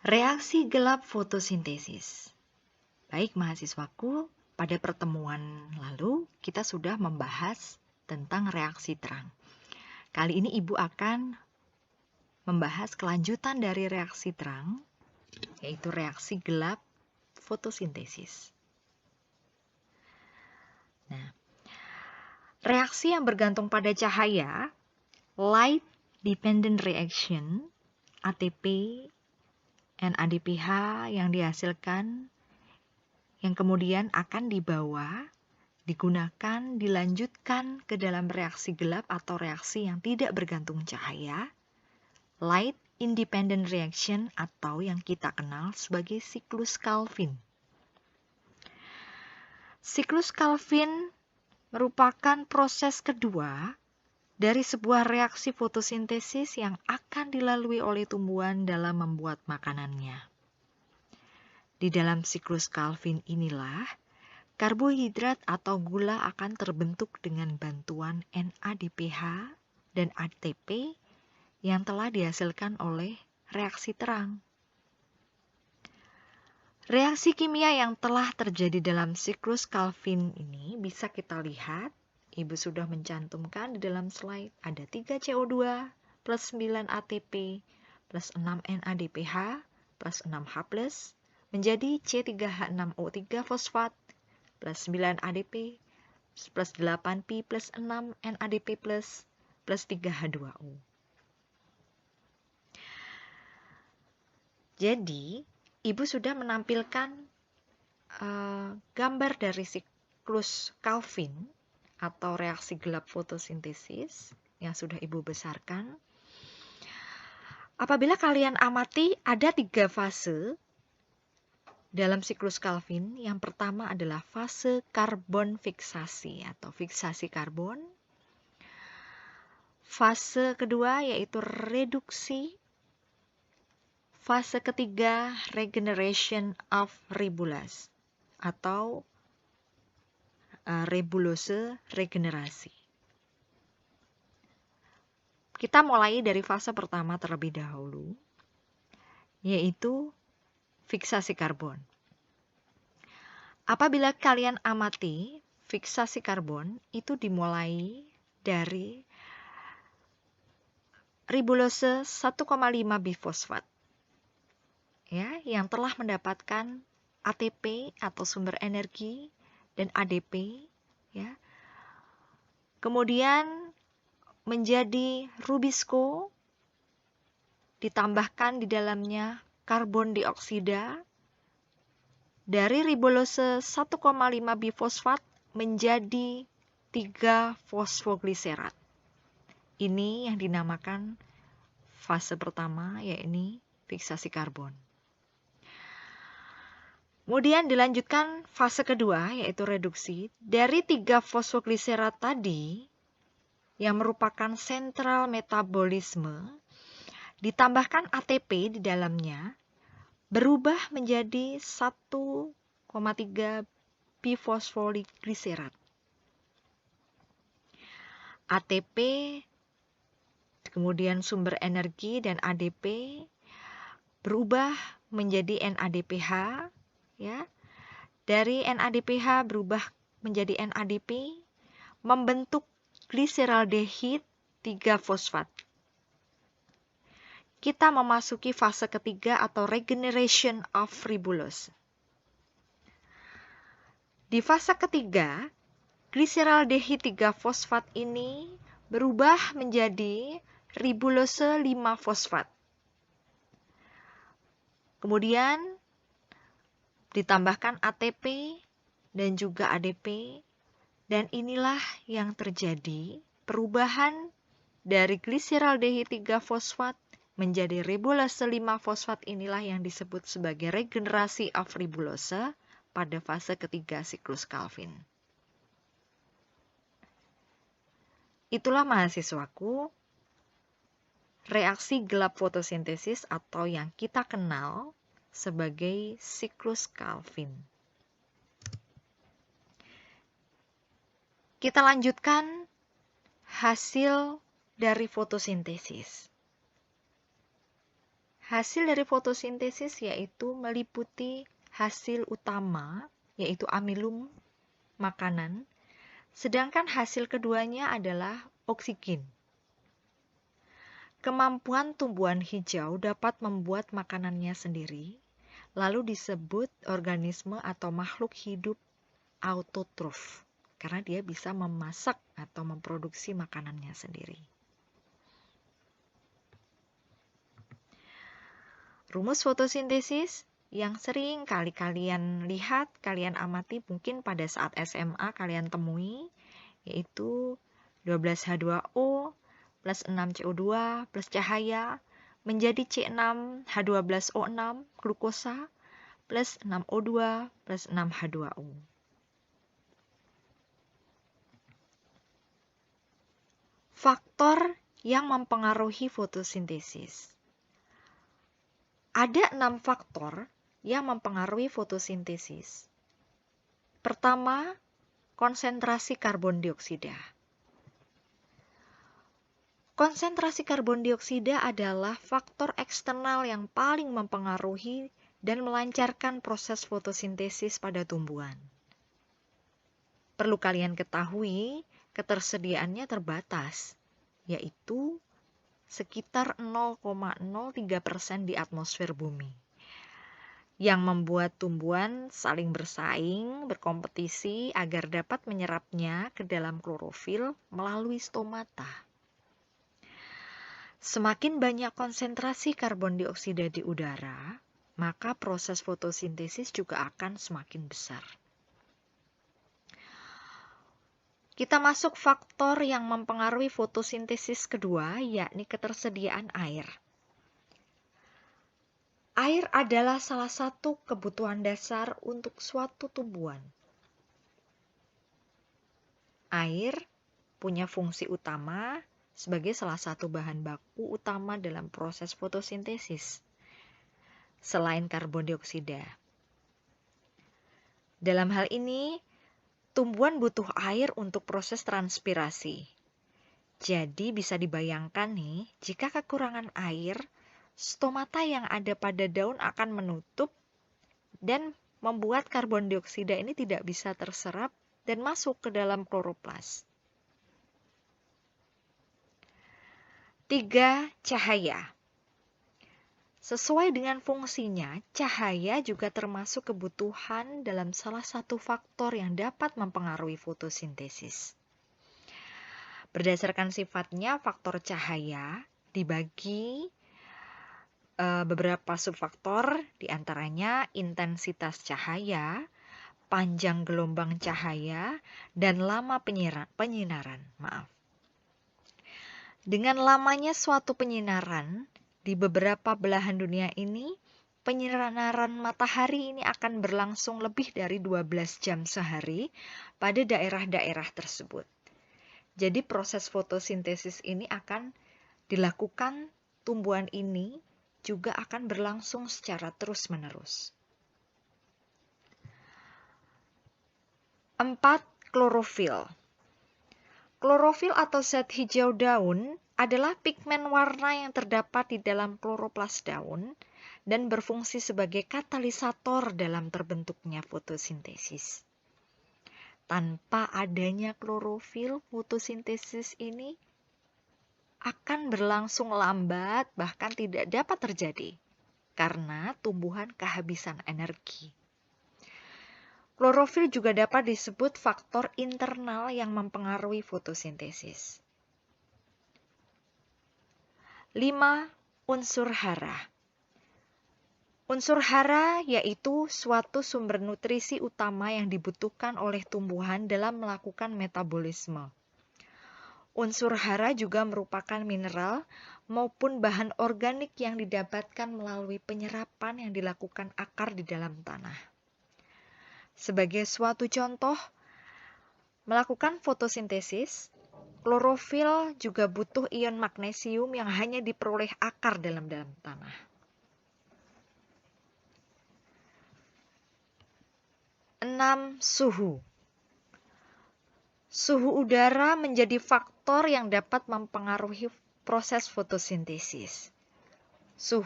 Reaksi gelap fotosintesis. Baik mahasiswaku, pada pertemuan lalu kita sudah membahas tentang reaksi terang. Kali ini Ibu akan membahas kelanjutan dari reaksi terang, yaitu reaksi gelap fotosintesis. Nah, reaksi yang bergantung pada cahaya, light dependent reaction, ATP, NADPH yang dihasilkan yang kemudian akan dilanjutkan ke dalam reaksi gelap atau reaksi yang tidak bergantung cahaya, light independent reaction atau yang kita kenal sebagai siklus Calvin. Siklus Calvin merupakan proses kedua dari sebuah reaksi fotosintesis yang akan dilalui oleh tumbuhan dalam membuat makanannya. Di dalam siklus Calvin inilah, karbohidrat atau gula akan terbentuk dengan bantuan NADPH dan ATP yang telah dihasilkan oleh reaksi terang. Reaksi kimia yang telah terjadi dalam siklus Calvin ini bisa kita lihat. Ibu sudah mencantumkan di dalam slide, ada 3CO2 plus 9 ATP plus 6 NADPH plus 6H plus menjadi C3H6O3 fosfat plus 9 ADP plus 8Pi plus 6 NADP plus 3H2O. Jadi, Ibu sudah menampilkan gambar dari siklus Calvin atau reaksi gelap fotosintesis yang sudah Ibu besarkan. Apabila kalian amati, ada 3 fase dalam siklus Calvin. Yang pertama adalah fase karbon fiksasi atau fiksasi karbon. Fase kedua yaitu reduksi. Fase ketiga regeneration of ribulase atau ribulose regenerasi. Kita mulai dari fase pertama terlebih dahulu, yaitu fiksasi karbon. Apabila kalian amati, fiksasi karbon itu dimulai dari ribulose 1,5 bifosfat, ya, yang telah mendapatkan ATP atau sumber energi dan ADP, ya. Kemudian menjadi rubisco, ditambahkan di dalamnya karbon dioksida. Dari ribulose 1,5 bifosfat menjadi 3 fosfogliserat. Ini yang dinamakan fase pertama, yaitu fiksasi karbon. Kemudian dilanjutkan fase kedua, yaitu reduksi. Dari 3 fosfogliserat tadi, yang merupakan sentral metabolisme, ditambahkan ATP di dalamnya, berubah menjadi 1,3 bifosfogliserat. ATP, kemudian sumber energi dan ADP berubah menjadi NADPH, ya. Dari NADPH berubah menjadi NADP, membentuk gliseraldehid 3 fosfat. Kita memasuki fase ketiga atau regeneration of ribulose. Di fase ketiga, gliseraldehid 3 fosfat ini berubah menjadi ribulose 5 fosfat. Kemudian ditambahkan ATP dan juga ADP, dan inilah yang terjadi perubahan dari gliseraldehid 3 fosfat menjadi ribulose 5 fosfat. Inilah yang disebut sebagai regenerasi of ribulose pada fase ketiga siklus Calvin. Itulah mahasiswaku, reaksi gelap fotosintesis atau yang kita kenal sebagai siklus Calvin. Kita lanjutkan hasil dari fotosintesis. Hasil dari fotosintesis yaitu meliputi hasil utama, yaitu amilum makanan, sedangkan hasil keduanya adalah oksigen. Kemampuan tumbuhan hijau dapat membuat makanannya sendiri, lalu disebut organisme atau makhluk hidup autotrof, karena dia bisa memasak atau memproduksi makanannya sendiri. Rumus fotosintesis yang sering kali kalian lihat, kalian amati mungkin pada saat SMA kalian temui, yaitu 12H2O plus 6CO2 plus cahaya menjadi C6H12O6 glukosa plus 6O2 plus 6H2O. Faktor yang mempengaruhi fotosintesis. Ada 6 faktor yang mempengaruhi fotosintesis. Pertama, konsentrasi karbon dioksida. Konsentrasi karbon dioksida adalah faktor eksternal yang paling mempengaruhi dan melancarkan proses fotosintesis pada tumbuhan. Perlu kalian ketahui, ketersediaannya terbatas, yaitu sekitar 0,03% di atmosfer bumi, yang membuat tumbuhan saling bersaing, berkompetisi agar dapat menyerapnya ke dalam klorofil melalui stomata. Semakin banyak konsentrasi karbon dioksida di udara, maka proses fotosintesis juga akan semakin besar. Kita masuk faktor yang mempengaruhi fotosintesis kedua, yakni ketersediaan air. Air adalah salah satu kebutuhan dasar untuk suatu tumbuhan. Air punya fungsi utama sebagai salah satu bahan baku utama dalam proses fotosintesis, selain karbon dioksida. Dalam hal ini, tumbuhan butuh air untuk proses transpirasi. Jadi bisa dibayangkan nih, jika kekurangan air, stomata yang ada pada daun akan menutup dan membuat karbon dioksida ini tidak bisa terserap dan masuk ke dalam kloroplas. 3. Cahaya. Sesuai dengan fungsinya, cahaya juga termasuk kebutuhan dalam salah satu faktor yang dapat mempengaruhi fotosintesis. Berdasarkan sifatnya, faktor cahaya dibagi beberapa subfaktor, diantaranya intensitas cahaya, panjang gelombang cahaya, dan lama penyinaran. Dengan lamanya suatu penyinaran, di beberapa belahan dunia ini, penyinaran matahari ini akan berlangsung lebih dari 12 jam sehari pada daerah-daerah tersebut. Jadi proses fotosintesis ini akan dilakukan, tumbuhan ini juga akan berlangsung secara terus-menerus. 4. Klorofil. Klorofil atau zat hijau daun adalah pigmen warna yang terdapat di dalam kloroplas daun dan berfungsi sebagai katalisator dalam terbentuknya fotosintesis. Tanpa adanya klorofil, fotosintesis ini akan berlangsung lambat, bahkan tidak dapat terjadi karena tumbuhan kehabisan energi. Klorofil juga dapat disebut faktor internal yang mempengaruhi fotosintesis. 5. Unsur hara. Unsur hara yaitu suatu sumber nutrisi utama yang dibutuhkan oleh tumbuhan dalam melakukan metabolisme. Unsur hara juga merupakan mineral maupun bahan organik yang didapatkan melalui penyerapan yang dilakukan akar di dalam tanah. Sebagai suatu contoh, melakukan fotosintesis, klorofil juga butuh ion magnesium yang hanya diperoleh akar dalam tanah. 6. Suhu. Suhu udara menjadi faktor yang dapat mempengaruhi proses fotosintesis. Suhu